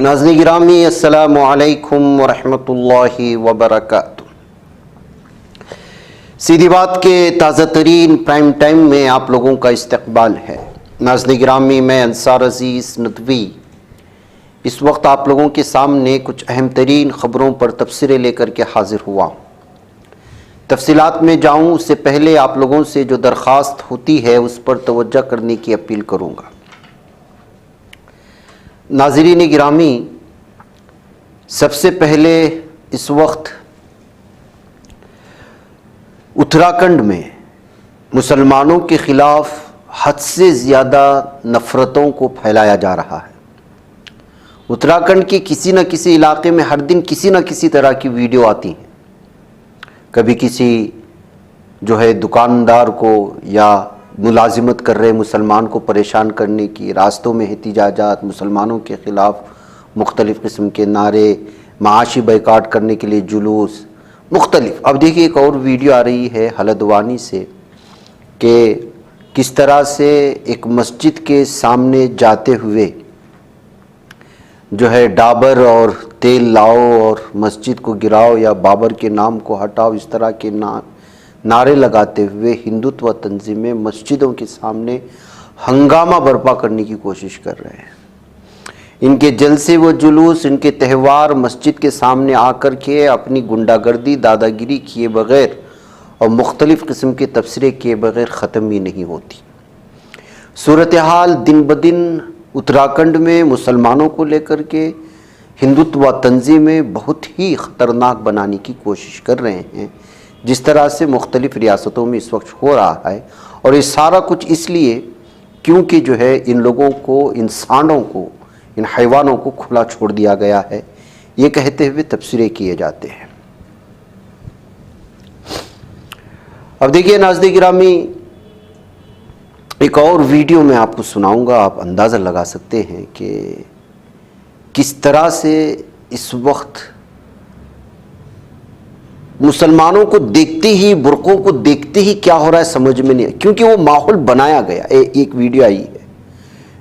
ناظرین گرامی السلام علیکم ورحمۃ اللہ وبرکاتہ۔ سیدھی بات کے تازہ ترین پرائم ٹائم میں آپ لوگوں کا استقبال ہے۔ ناظرین گرامی، میں انصار عزیز ندوی اس وقت آپ لوگوں کے سامنے کچھ اہم ترین خبروں پر تبصرے لے کر کے حاضر ہوا ہوں۔ تفصیلات میں جاؤں اس سے پہلے آپ لوگوں سے جو درخواست ہوتی ہے اس پر توجہ کرنے کی اپیل کروں گا۔ ناظرین گرامی، سب سے پہلے اس وقت اتراکھنڈ میں مسلمانوں کے خلاف حد سے زیادہ نفرتوں کو پھیلایا جا رہا ہے۔ اتراکھنڈ کے کسی نہ کسی علاقے میں ہر دن کسی نہ کسی طرح کی ویڈیو آتی ہیں۔ کبھی کسی دکاندار کو یا ملازمت کر رہے مسلمان کو پریشان کرنے کی، راستوں میں احتجاجات، مسلمانوں کے خلاف مختلف قسم کے نعرے، معاشی بائیکاٹ کرنے کے لیے جلوس مختلف۔ اب دیکھیے ایک اور ویڈیو آ رہی ہے ہلدوانی سے کہ کس طرح سے ایک مسجد کے سامنے جاتے ہوئے ڈابر اور تیل لاؤ اور مسجد کو گراؤ یا بابر کے نام کو ہٹاؤ، اس طرح کے نعرے لگاتے ہوئے ہندوتو تنظیمیں مسجدوں کے سامنے ہنگامہ برپا کرنے کی کوشش کر رہے ہیں۔ ان کے جلسے و جلوس، ان کے تہوار مسجد کے سامنے آ کر کے اپنی گنڈا گردی، دادا گیری کیے بغیر اور مختلف قسم کے تبصرے کیے بغیر ختم ہی نہیں ہوتی۔ صورتحال دن بدن اتراکھنڈ میں مسلمانوں کو لے کر کے ہندوتو تنظیمیں بہت ہی خطرناک بنانے کی کوشش کر رہے ہیں، جس طرح سے مختلف ریاستوں میں اس وقت ہو رہا ہے۔ اور یہ سارا کچھ اس لیے کیونکہ ان لوگوں کو، انسانوں کو، ان حیوانوں کو کھلا چھوڑ دیا گیا ہے، یہ کہتے ہوئے تبصرے کیے جاتے ہیں۔ اب دیکھیے ناظرین گرامی، ایک اور ویڈیو میں آپ کو سناؤں گا، آپ اندازہ لگا سکتے ہیں کہ کس طرح سے اس وقت مسلمانوں کو دیکھتے ہی، برقعوں کو دیکھتے ہی کیا ہو رہا ہے سمجھ میں نہیں، کیونکہ وہ ماحول بنایا گیا۔ ایک ویڈیو آئی ہے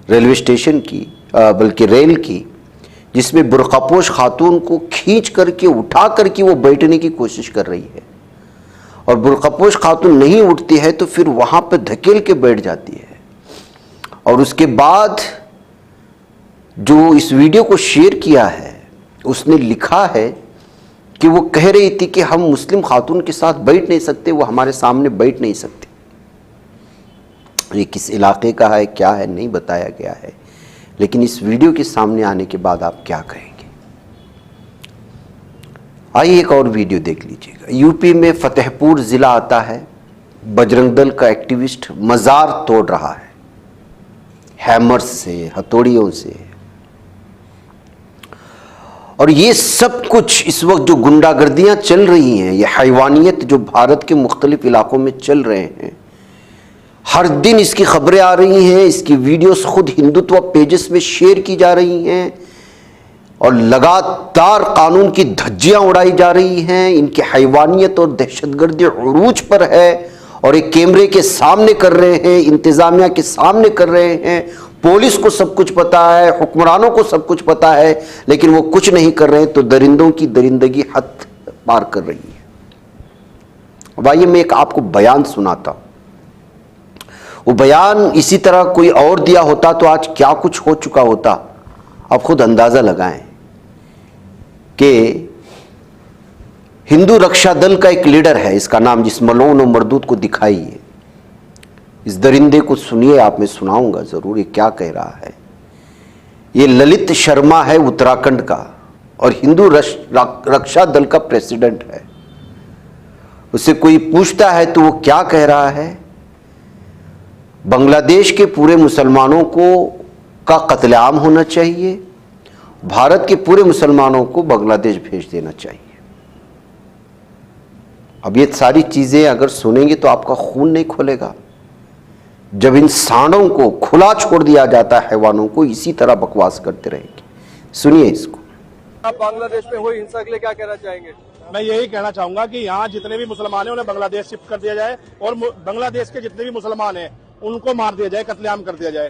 ریلوے اسٹیشن کی، بلکہ ریل کی، جس میں برقع پوش خاتون کو کھینچ کر کے اٹھا کر کے وہ بیٹھنے کی کوشش کر رہی ہے، اور برقع پوش خاتون نہیں اٹھتی ہے تو پھر وہاں پہ دھکیل کے بیٹھ جاتی ہے۔ اور اس کے بعد جو اس ویڈیو کو شیئر کیا ہے اس نے لکھا ہے کہ وہ کہہ رہی تھی کہ ہم مسلم خاتون کے ساتھ بیٹھ نہیں سکتے، وہ ہمارے سامنے بیٹھ نہیں سکتے۔ یہ کس علاقے کا ہے، کیا ہے، نہیں بتایا گیا ہے، لیکن اس ویڈیو کے سامنے آنے کے بعد آپ کیا کہیں گے؟ آئیے ایک اور ویڈیو دیکھ لیجئے گا۔ یو پی میں فتح پور ضلع آتا ہے، بجرنگ دل کا ایکٹیوسٹ مزار توڑ رہا ہے، ہیمرز سے، ہتھوڑیوں سے۔ اور یہ سب کچھ اس وقت جو گنڈا گردیاں چل رہی ہیں، یہ حیوانیت جو بھارت کے مختلف علاقوں میں چل رہے ہیں، ہر دن اس کی خبریں آ رہی ہیں، اس کی ویڈیوز خود ہندوتو پیجز میں شیئر کی جا رہی ہیں، اور لگاتار قانون کی دھجیاں اڑائی جا رہی ہیں۔ ان کی حیوانیت اور دہشت گردی عروج پر ہے، اور ایک کیمرے کے سامنے کر رہے ہیں، انتظامیہ کے سامنے کر رہے ہیں، پولیس کو سب کچھ پتا ہے، حکمرانوں کو سب کچھ پتا ہے، لیکن وہ کچھ نہیں کر رہے ہیں، تو درندوں کی درندگی حد پار کر رہی ہے۔ اب آئیے میں ایک آپ کو بیان سناتا ہوں۔ وہ بیان اسی طرح کوئی اور دیا ہوتا تو آج کیا کچھ ہو چکا ہوتا، آپ خود اندازہ لگائیں کہ ہندو رکشا دل کا ایک لیڈر ہے، اس کا نام جس ملعون و مردود کو دکھائی ہے، اس درندے کو سنیے، آپ میں سناؤں گا ضرور یہ کیا کہہ رہا ہے۔ یہ للت شرما ہے اتراکھنڈ کا، اور ہندو رکشا دل کا پریزیڈنٹ ہے۔ اسے کوئی پوچھتا ہے تو وہ کیا کہہ رہا ہے؟ بنگلہ دیش کے پورے مسلمانوں کا قتل عام ہونا چاہیے، بھارت کے پورے مسلمانوں کو بنگلہ دیش بھیج دینا چاہیے۔ اب یہ ساری چیزیں اگر سنیں گے تو آپ کا خون نہیں کھولے گا۔ جب انسانوں کو کھلا چھوڑ دیا جاتا ہے، حیوانوں کو اسی طرح بکواس کرتے رہیں گے۔ سنیے اس کو۔ آپ بنگلہ دیش میں ہوئی ہنسا کے لیے کیا کہنا چاہیں گے؟ میں یہی کہنا چاہوں گا کہ یہاں جتنے بھی مسلمان ہیں انہیں بنگلہ دیش شفٹ کر دیا جائے، اور بنگلہ دیش کے جتنے بھی مسلمان ہیں ان کو مار دیا جائے، قتل عام کر دیا جائے۔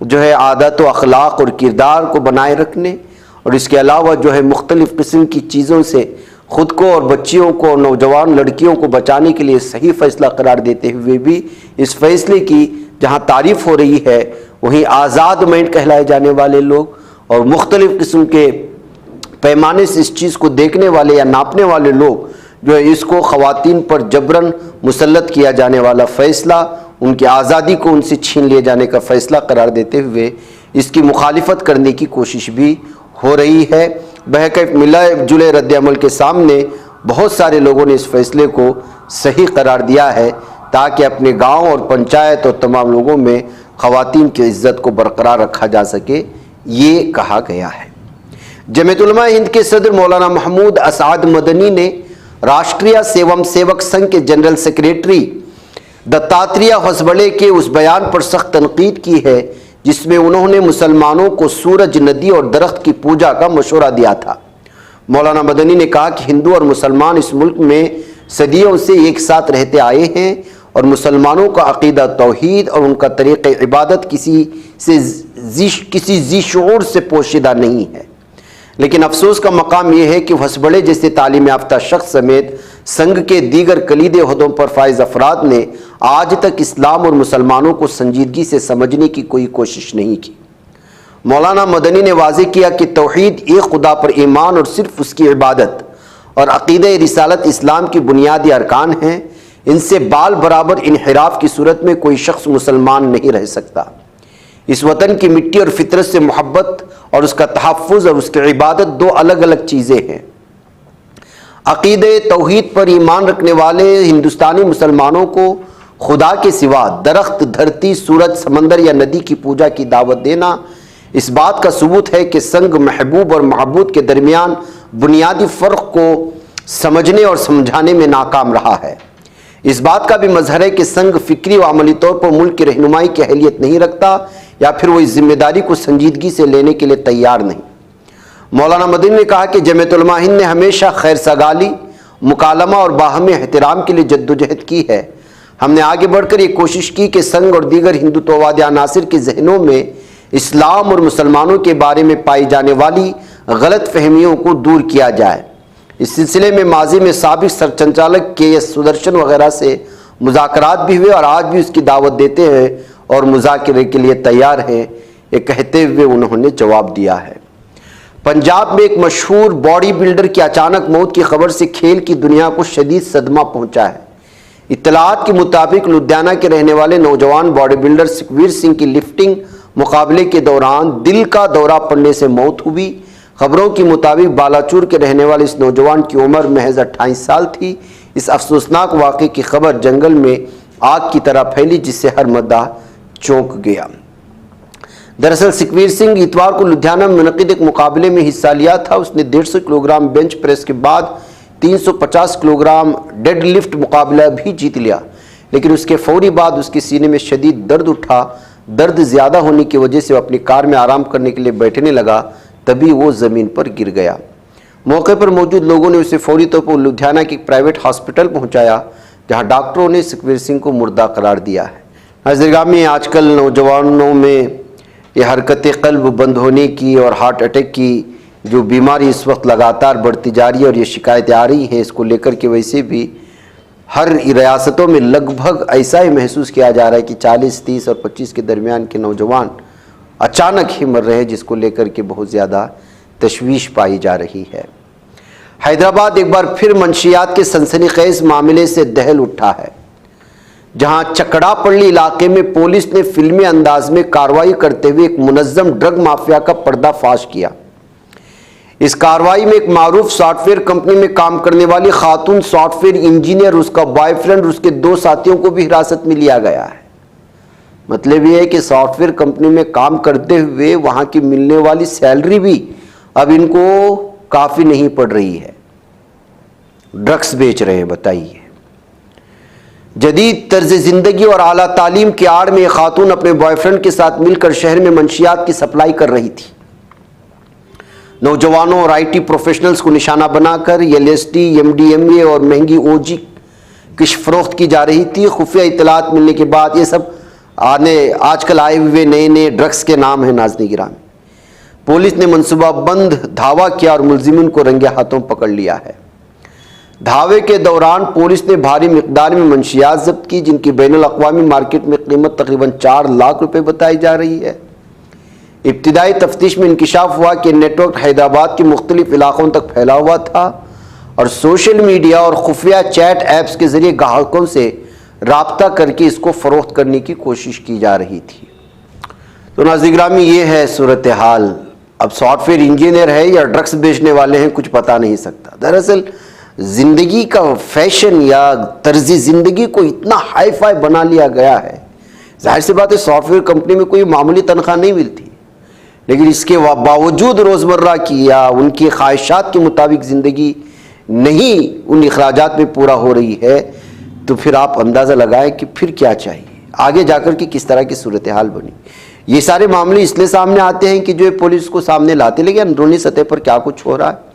جو ہے عادت و اخلاق اور کردار کو بنائے رکھنے اور اس کے علاوہ جو ہے مختلف قسم کی چیزوں سے خود کو اور بچیوں کو اور نوجوان لڑکیوں کو بچانے کے لیے صحیح فیصلہ قرار دیتے ہوئے بھی اس فیصلے کی جہاں تعریف ہو رہی ہے وہیں آزاد مائنڈ کہلائے جانے والے لوگ اور مختلف قسم کے پیمانے سے اس چیز کو دیکھنے والے یا ناپنے والے لوگ جو ہے اس کو خواتین پر جبراً مسلط کیا جانے والا فیصلہ، ان کی آزادی کو ان سے چھین لیے جانے کا فیصلہ قرار دیتے ہوئے اس کی مخالفت کرنے کی کوشش بھی ہو رہی ہے۔ بہرکیف ملا جلے رد عمل کے سامنے بہت سارے لوگوں نے اس فیصلے کو صحیح قرار دیا ہے تاکہ اپنے گاؤں اور پنچایت اور تمام لوگوں میں خواتین کی عزت کو برقرار رکھا جا سکے، یہ کہا گیا ہے۔ جمعیت علماء ہند کے صدر مولانا محمود اسعد مدنی نے راشٹریہ سیوم سیوک سنگھ کے جنرل سیکریٹری دتاتریہ ہوسبڑے کے اس بیان پر سخت تنقید کی ہے جس میں انہوں نے مسلمانوں کو سورج، ندی اور درخت کی پوجا کا مشورہ دیا تھا۔ مولانا مدنی نے کہا کہ ہندو اور مسلمان اس ملک میں صدیوں سے ایک ساتھ رہتے آئے ہیں اور مسلمانوں کا عقیدہ توحید اور ان کا طریقہ عبادت کسی ذی شعور سے پوشیدہ نہیں ہے، لیکن افسوس کا مقام یہ ہے کہ ہوسبڑے جیسے تعلیم یافتہ شخص سمیت سنگھ کے دیگر کلیدی عہدوں پر فائز افراد نے آج تک اسلام اور مسلمانوں کو سنجیدگی سے سمجھنے کی کوئی کوشش نہیں کی۔ مولانا مدنی نے واضح کیا کہ توحید، ایک خدا پر ایمان اور صرف اس کی عبادت اور عقیدہ رسالت اسلام کی بنیادی ارکان ہیں۔ ان سے بال برابر انحراف کی صورت میں کوئی شخص مسلمان نہیں رہ سکتا۔ اس وطن کی مٹی اور فطرت سے محبت اور اس کا تحفظ اور اس کی عبادت دو الگ الگ چیزیں ہیں۔ عقیدہ توحید پر ایمان رکھنے والے ہندوستانی مسلمانوں کو خدا کے سوا درخت، دھرتی، سورج، سمندر یا ندی کی پوجا کی دعوت دینا اس بات کا ثبوت ہے کہ سنگھ محبوب اور معبود کے درمیان بنیادی فرق کو سمجھنے اور سمجھانے میں ناکام رہا ہے۔ اس بات کا بھی مظہر ہے کہ سنگھ فکری و عملی طور پر ملک کی رہنمائی کی اہلیت نہیں رکھتا یا پھر وہ اس ذمہ داری کو سنجیدگی سے لینے کے لیے تیار نہیں۔ مولانا مدنی نے کہا کہ جمعیت علماء ہند نے ہمیشہ خیر سگالی، مکالمہ اور باہمی احترام کے لیے جدوجہد کی ہے۔ ہم نے آگے بڑھ کر یہ کوشش کی کہ سنگھ اور دیگر ہندوتووادی عناصر کے ذہنوں میں اسلام اور مسلمانوں کے بارے میں پائی جانے والی غلط فہمیوں کو دور کیا جائے۔ اس سلسلے میں ماضی میں سابق سرسنچالک کے ایس سدرشن وغیرہ سے مذاکرات بھی ہوئے اور آج بھی اس کی دعوت دیتے ہیں اور مذاکرے کے لیے تیار ہیں، یہ کہتے ہوئے انہوں نے جواب دیا ہے۔ پنجاب میں ایک مشہور باڈی بلڈر کی اچانک موت کی خبر سے کھیل کی دنیا کو شدید صدمہ پہنچا ہے۔ اطلاعات کے مطابق لدھیانہ کے رہنے والے نوجوان باڈی بلڈر سکھویر سنگھ کی لفٹنگ مقابلے کے دوران دل کا دورہ پڑنے سے موت ہوئی۔ خبروں کے مطابق بالاچور کے رہنے والے اس نوجوان کی عمر محض 28 سال تھی۔ اس افسوسناک واقعے کی خبر جنگل میں آگ کی طرح پھیلی جس سے ہر مداح چونک گیا۔ دراصل سکھویر سنگھ اتوار کو لدھیانہ میں منعقد ایک مقابلے میں حصہ لیا تھا۔ اس نے 150 کلو گرام بینچ پریس کے بعد 350 کلو گرام ڈیڈ لفٹ مقابلہ بھی جیت لیا، لیکن اس کے فوری بعد اس کے سینے میں شدید درد اٹھا۔ درد زیادہ ہونے کی وجہ سے وہ اپنی کار میں آرام کرنے کے لیے بیٹھنے لگا، تبھی وہ زمین پر گر گیا۔ موقع پر موجود لوگوں نے اسے فوری طور پر لدھیانہ کے ایک پرائیویٹ ہاسپٹل پہنچایا جہاں ڈاکٹروں نے سکھویر سنگھ کو مردہ قرار دیا ہے۔ حاضرگرامی، آج کل نوجوانوں میں یہ حرکت قلب بند ہونے کی اور ہارٹ اٹیک کی جو بیماری اس وقت لگاتار بڑھتی جا رہی ہے اور یہ شکایتیں آ رہی ہیں، اس کو لے کر کے ویسے بھی ہر ریاستوں میں لگ بھگ ایسا ہی محسوس کیا جا رہا ہے کہ 40، 30 اور 25 کے درمیان کے نوجوان اچانک ہی مر رہے ہیں، جس کو لے کر کے بہت زیادہ تشویش پائی جا رہی ہے۔ حیدرآباد ایک بار پھر منشیات کے سنسنی خیز معاملے سے دہل اٹھا ہے، جہاں چکڑا پلی علاقے میں پولیس نے فلمی انداز میں کارروائی کرتے ہوئے ایک منظم ڈرگ مافیا کا پردہ فاش کیا۔ اس کارروائی میں ایک معروف سافٹ ویئر کمپنی میں کام کرنے والی خاتون سافٹ ویئر انجینئر، اس کا بوائے فرینڈ اور اس کے 2 ساتھیوں کو بھی حراست میں لیا گیا ہے۔ مطلب یہ ہے کہ سافٹ ویئر کمپنی میں کام کرتے ہوئے وہاں کی ملنے والی سیلری بھی اب ان کو کافی نہیں پڑ رہی ہے، ڈرگس بیچ رہے ہیں۔ بتائیے، جدید طرز زندگی اور اعلیٰ تعلیم کی آڑ میں یہ خاتون اپنے بوائے فرینڈ کے ساتھ مل کر شہر میں منشیات کی سپلائی کر رہی تھی۔ نوجوانوں اور IT پروفیشنلز کو نشانہ بنا کر LSD، MDMA اور مہنگی OG کی فروخت کی جا رہی تھی۔ خفیہ اطلاعات ملنے کے بعد یہ سب آج کل آئے ہوئے نئے نئے ڈرگس کے نام ہیں ناظرین گرامی۔ پولیس نے منصوبہ بند دھاوا کیا اور ملزمین کو رنگے ہاتھوں پکڑ لیا ہے۔ دھاوے کے دوران پولیس نے بھاری مقدار میں منشیات ضبط کی، جن کی بین الاقوامی مارکیٹ میں قیمت تقریباً 4 لاکھ روپے بتائی جا رہی ہے۔ ابتدائی تفتیش میں انکشاف ہوا کہ نیٹ ورک حیدرآباد کے مختلف علاقوں تک پھیلا ہوا تھا اور سوشل میڈیا اور خفیہ چیٹ ایپس کے ذریعے گاہکوں سے رابطہ کر کے اس کو فروخت کرنے کی کوشش کی جا رہی تھی۔ تو ناظرین گرامی، یہ ہے صورتحال۔ اب سافٹ ویئر انجینئر ہے یا ڈرگس بیچنے والے ہیں، کچھ پتہ نہیں سکتا۔ دراصل زندگی کا فیشن یا طرز زندگی کو اتنا ہائی فائی بنا لیا گیا ہے، ظاہر سی بات ہے سافٹ ویئر کمپنی میں کوئی معمولی تنخواہ نہیں ملتی، لیکن اس کے باوجود روزمرہ کی یا ان کی خواہشات کے مطابق زندگی نہیں ان اخراجات میں پورا ہو رہی ہے، تو پھر آپ اندازہ لگائیں کہ پھر کیا چاہیے آگے جا کر کے کس طرح کی صورتحال بنی۔ یہ سارے معاملے اس لیے سامنے آتے ہیں کہ جو پولیس کو سامنے لاتے، لیکن اندرونی سطح پر کیا کچھ ہو رہا ہے۔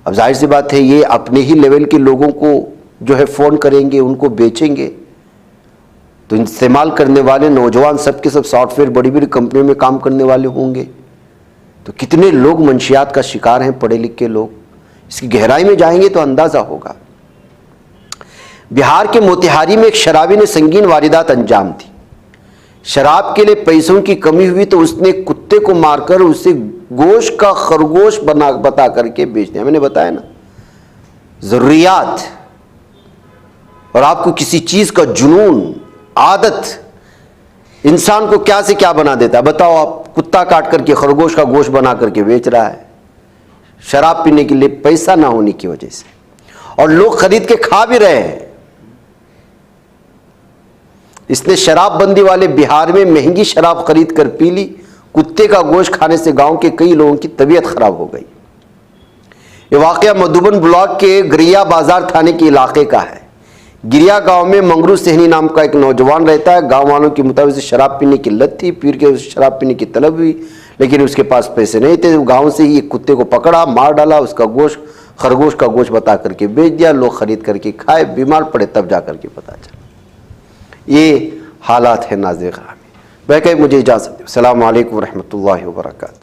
اب ظاہر سی بات ہے یہ اپنے ہی لیول کے لوگوں کو جو ہے فون کریں گے، ان کو بیچیں گے، تو استعمال کرنے والے نوجوان سب کے سب سافٹ ویئر بڑی بڑی کمپنیوں میں کام کرنے والے ہوں گے، تو کتنے لوگ منشیات کا شکار ہیں، پڑھے لکھے لوگ۔ اس کی گہرائی میں جائیں گے تو اندازہ ہوگا۔ بہار کے موتیہاری میں ایک شرابی نے سنگین واردات انجام دی۔ شراب کے لیے پیسوں کی کمی ہوئی تو اس نے کتے کو مار کر اسے گوشت کا خرگوش بتا کر کے بیچ دیا۔ میں نے بتایا نا، ضروریات اور آپ کو کسی چیز کا جنون، عادت انسان کو کیا سے کیا بنا دیتا ہے۔ بتاؤ، آپ کتا کاٹ کر کے خرگوش کا گوشت بنا کر کے بیچ رہا ہے، شراب پینے کے لیے پیسہ نہ ہونے کی وجہ سے، اور لوگ خرید کے کھا بھی رہے ہیں۔ اس نے شراب بندی والے بہار میں مہنگی شراب خرید کر پی لی۔ کتے کا گوشت کھانے سے گاؤں کے کئی لوگوں کی طبیعت خراب ہو گئی۔ یہ واقعہ مدھوبن بلاک کے گریا بازار تھانے کے علاقے کا ہے۔ گریا گاؤں میں منگرو سہنی نام کا ایک نوجوان رہتا ہے۔ گاؤں والوں کے مطابق اسے شراب پینے کی لت تھی، پیر کے شراب پینے کی طلب ہوئی، لیکن اس کے پاس پیسے نہیں تھے۔ گاؤں سے ہی ایک کتے کو پکڑا، مار ڈالا، اس کا گوشت خرگوش کا گوشت بتا کر کے بیچ دیا۔ لوگ خرید کر کے کھائے، بیمار پڑے، تب جا کر کے پتا چلا۔ یہ حالات ہیں ناظرین گرامی۔ بہرکیف مجھے اجازت دیں۔ السلام علیکم ورحمۃ اللہ وبرکاتہ۔